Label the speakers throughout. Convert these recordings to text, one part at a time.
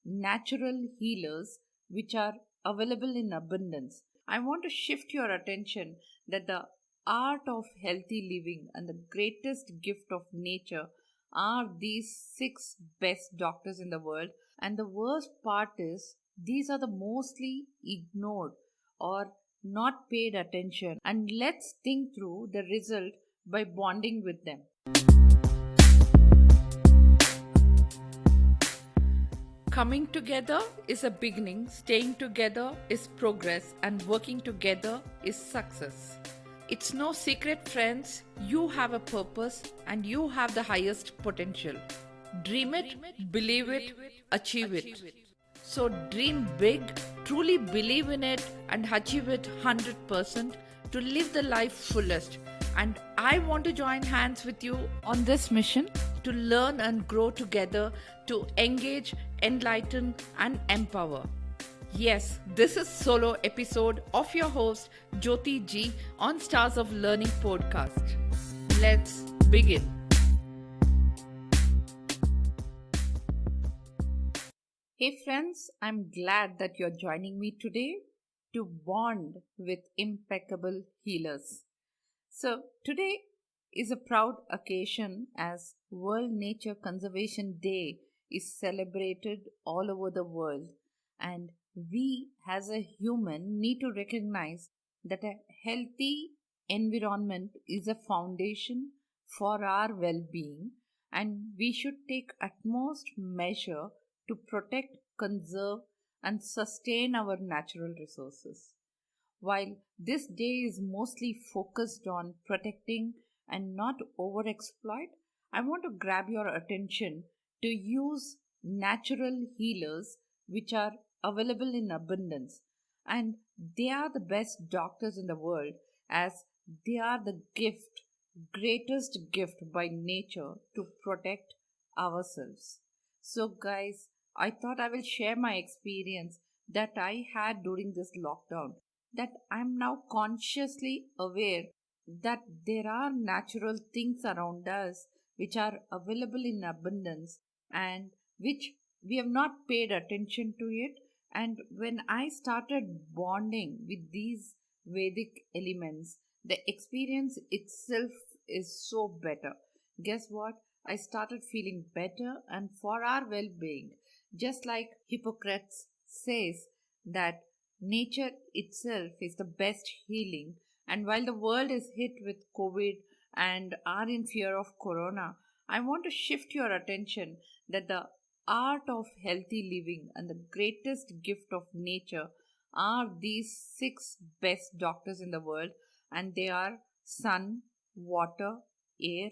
Speaker 1: natural healers which are available in abundance. I want to shift your attention that the art of healthy living and the greatest gift of nature are these six best doctors in the world. And the worst part is, these are the mostly ignored or not paid attention. And let's think through the result by bonding with them. Coming together is a beginning, staying together is progress, and working together is success. It's no secret, friends, you have a purpose and you have the highest potential. Dream it, believe it, achieve it. So dream big, truly believe in it, and achieve it 100% to live the life fullest. And I want to join hands with you on this mission to learn and grow together, to engage, enlighten, and empower. Yes, this is solo episode of your host Jyoti G on Stars of Learning podcast. Let's begin. Hey friends, I'm glad that you're joining me today to bond with impeccable healers. So today is a proud occasion as World Nature Conservation Day is celebrated all over the world, and we as a human need to recognize that a healthy environment is a foundation for our well-being, and we should take utmost measure to protect, conserve, and sustain our natural resources. While this day is mostly focused on protecting and not overexploit, I want to grab your attention to use natural healers which are available in abundance, and they are the best doctors in the world as they are the greatest gift by nature to protect ourselves. So guys, I thought I will share my experience that I had during this lockdown, that I'm now consciously aware that there are natural things around us which are available in abundance and which we have not paid attention to it. And when I started bonding with these Vedic elements, the experience itself is so better. Guess what? I started feeling better and for our well being. Just like Hippocrates says that nature itself is the best healing. And while the world is hit with COVID and are in fear of corona, I want to shift your attention that the art of healthy living and the greatest gift of nature are these six best doctors in the world, and they are sun, water, air,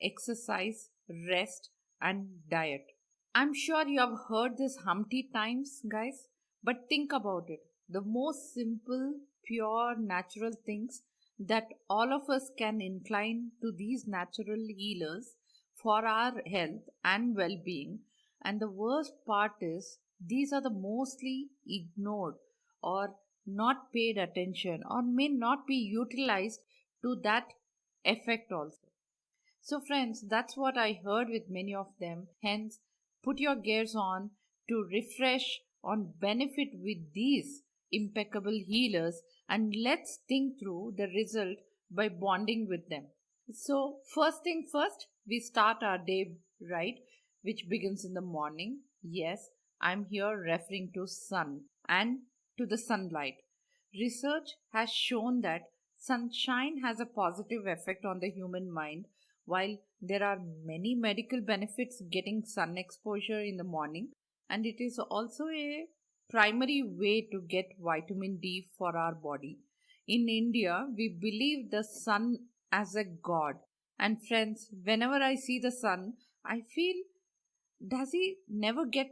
Speaker 1: exercise, rest, and diet. I'm sure you have heard this Humpty times, guys, but think about it. The most simple, pure, natural things that all of us can incline to these natural healers for our health and well being. And the worst part is, these are the mostly ignored or not paid attention or may not be utilized to that effect also. So, friends, that's what I heard with many of them. Hence, put your gears on to refresh on benefit with these impeccable healers, and let's think through the result by bonding with them. So, first thing first, we start our day right, which begins in the morning. Yes, I'm here referring to sun and to the sunlight. Research has shown that sunshine has a positive effect on the human mind. While there are many medical benefits getting sun exposure in the morning, and it is also a primary way to get vitamin D for our body. In India, we believe the sun as a god. And friends, whenever I see the sun, I feel, does he never get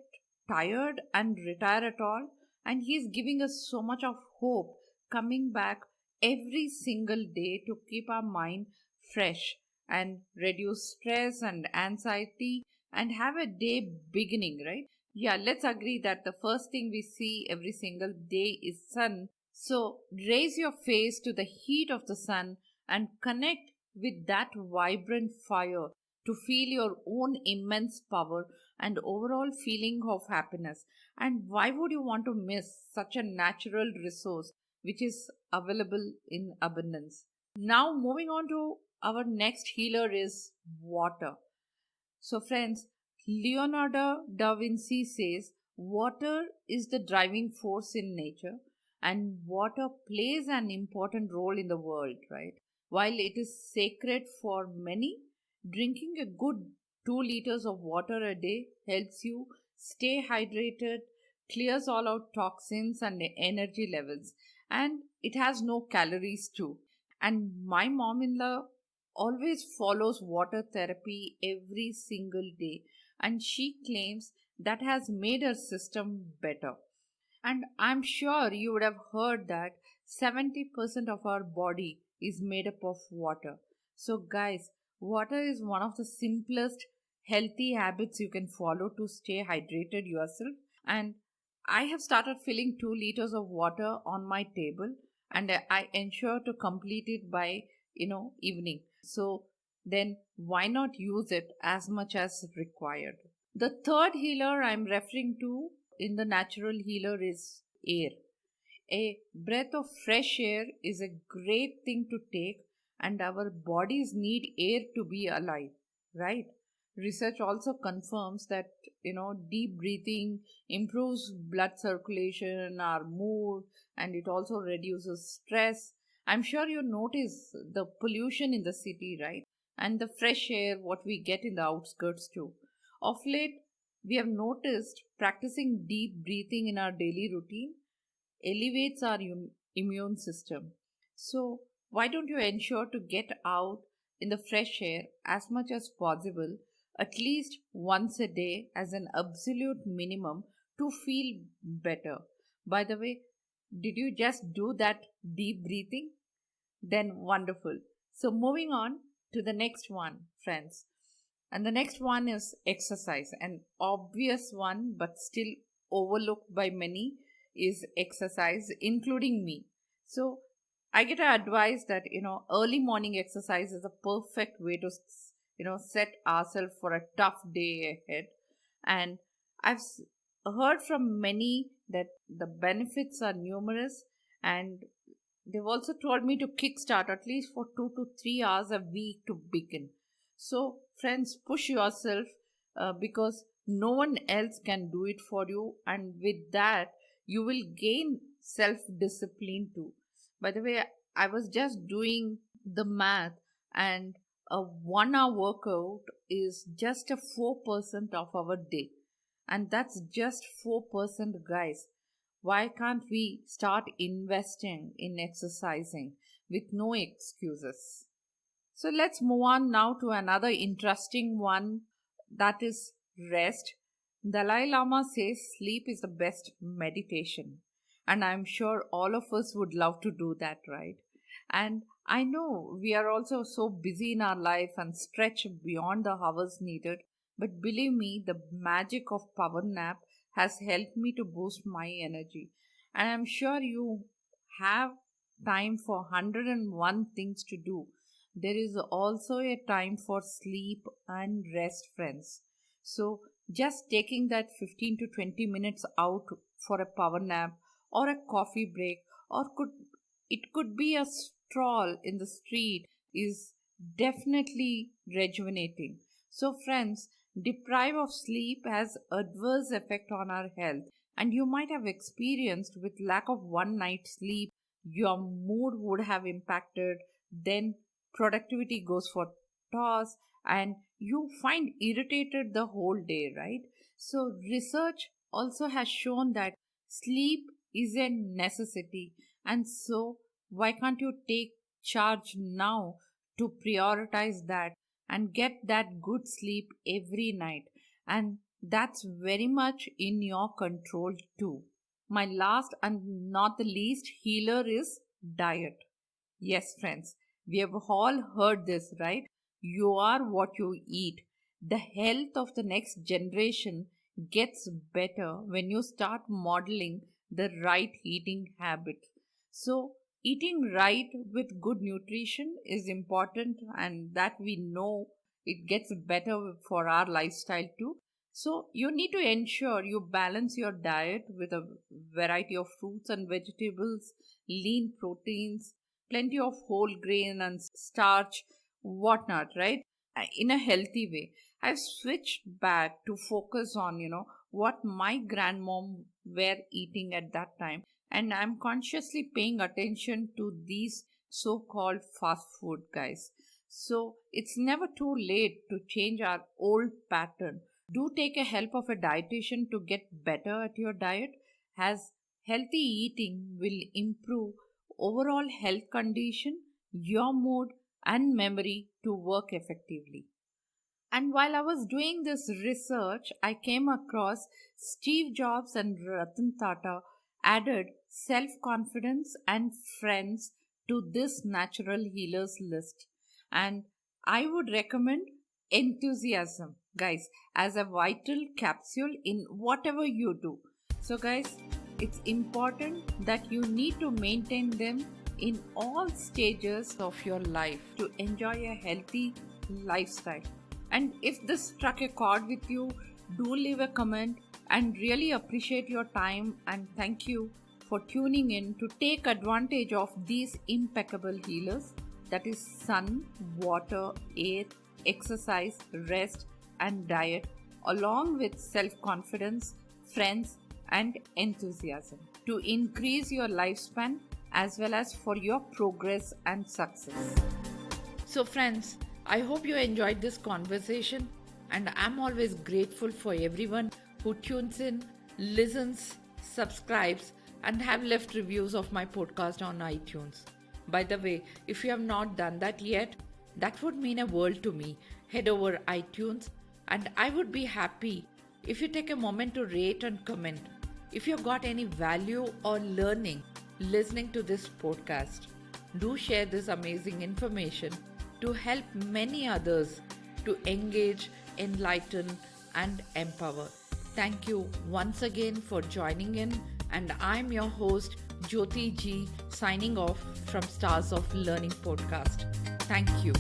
Speaker 1: tired and retire at all? And he is giving us so much of hope, coming back every single day to keep our mind fresh and reduce stress and anxiety and have a day beginning, right? Yeah, let's agree that the first thing we see every single day is sun. So raise your face to the heat of the sun and connect with that vibrant fire to feel your own immense power and overall feeling of happiness. And why would you want to miss such a natural resource which is available in abundance? Now, moving on to our next healer is water. So, friends, Leonardo da Vinci says water is the driving force in nature, and water plays an important role in the world, right? While it is sacred for many, drinking a good 2 liters of water a day helps you stay hydrated, clears all out toxins and energy levels, and it has no calories too. And my mom in law always follows water therapy every single day, and she claims that has made her system better. And I'm sure you would have heard that 70% of our body is made up of water. So, guys, water is one of the simplest healthy habits you can follow to stay hydrated yourself. And I have started filling 2 liters of water on my table, and I ensure to complete it by evening. So then why not use it as much as required? The third healer I'm referring to in the natural healer is air. A breath of fresh air is a great thing to take, and our bodies need air to be alive, right? Research also confirms that deep breathing improves blood circulation, our mood, and it also reduces stress. I'm sure you notice the pollution in the city, right? And the fresh air what we get in the outskirts too. Of late, we have noticed practicing deep breathing in our daily routine elevates our immune system. So, why don't you ensure to get out in the fresh air as much as possible, at least once a day, as an absolute minimum to feel better? By the way, did you just do that deep breathing? Then wonderful. So, moving on to the next one, friends. And the next one is exercise, an obvious one, but still overlooked by many is exercise, including me. So I get advice that early morning exercise is a perfect way to set ourselves for a tough day ahead. And I've heard from many that the benefits are numerous, and they've also told me to kickstart at least for 2 to 3 hours a week to begin. So, friends, push yourself because no one else can do it for you, and with that, you will gain self discipline too. By the way, I was just doing the math, and a 1 hour workout is just a 4% of our day, and that's just 4%, guys. Why can't we start investing in exercising with no excuses? So let's move on now to another interesting one, that is rest. Dalai Lama says sleep is the best meditation. And I'm sure all of us would love to do that, right? And I know we are also so busy in our life and stretch beyond the hours needed. But believe me, the magic of power nap has helped me to boost my energy. And I'm sure you have time for 101 things to do. There is also a time for sleep and rest, friends. So, just taking that 15 to 20 minutes out for a power nap or a coffee break, or it could be a stroll in the street, is definitely rejuvenating. So, friends, deprive of sleep has adverse effect on our health, and you might have experienced with lack of one night's sleep, your mood would have impacted, then productivity goes for toss, and you find irritated the whole day, right? So research also has shown that sleep is a necessity, and so why can't you take charge now to prioritize that and get that good sleep every night? And that's very much in your control too. My last and not the least healer is diet. Yes, friends, we have all heard this, right? You are what you eat. The health of the next generation gets better when you start modeling the right eating habit. So, eating right with good nutrition is important, and that we know it gets better for our lifestyle too. So you need to ensure you balance your diet with a variety of fruits and vegetables, lean proteins, plenty of whole grain and starch, whatnot, right? In a healthy way. I've switched back to focus on, what my grandmom were eating at that time. And I'm consciously paying attention to these so called fast food guys. So it's never too late to change our old pattern. Do take a help of a dietitian to get better at your diet, as healthy eating will improve overall health condition, your mood and memory to work effectively. And while I was doing this research, I came across Steve Jobs and Ratan Tata added self confidence and friends to this natural healers list. And I would recommend enthusiasm, guys, as a vital capsule in whatever you do. So, guys, it's important that you need to maintain them in all stages of your life to enjoy a healthy lifestyle. And if this struck a chord with you, do leave a comment and really appreciate your time and thank you for tuning in to take advantage of these impeccable healers, that is sun, water, air, exercise, rest and diet, along with self-confidence, friends and enthusiasm to increase your lifespan as well as for your progress and success. So friends, I hope you enjoyed this conversation, and I'm always grateful for everyone who tunes in, listens, subscribes, and have left reviews of my podcast on iTunes. By the way, if you have not done that yet, that would mean a world to me. Head over iTunes, and I would be happy if you take a moment to rate and comment if you got any value or learning listening to this podcast. Do share this amazing information to help many others to engage, enlighten, and empower. Thank you once again for joining in, and I'm your host, Jyoti G, signing off from Stars of Learning podcast. Thank you.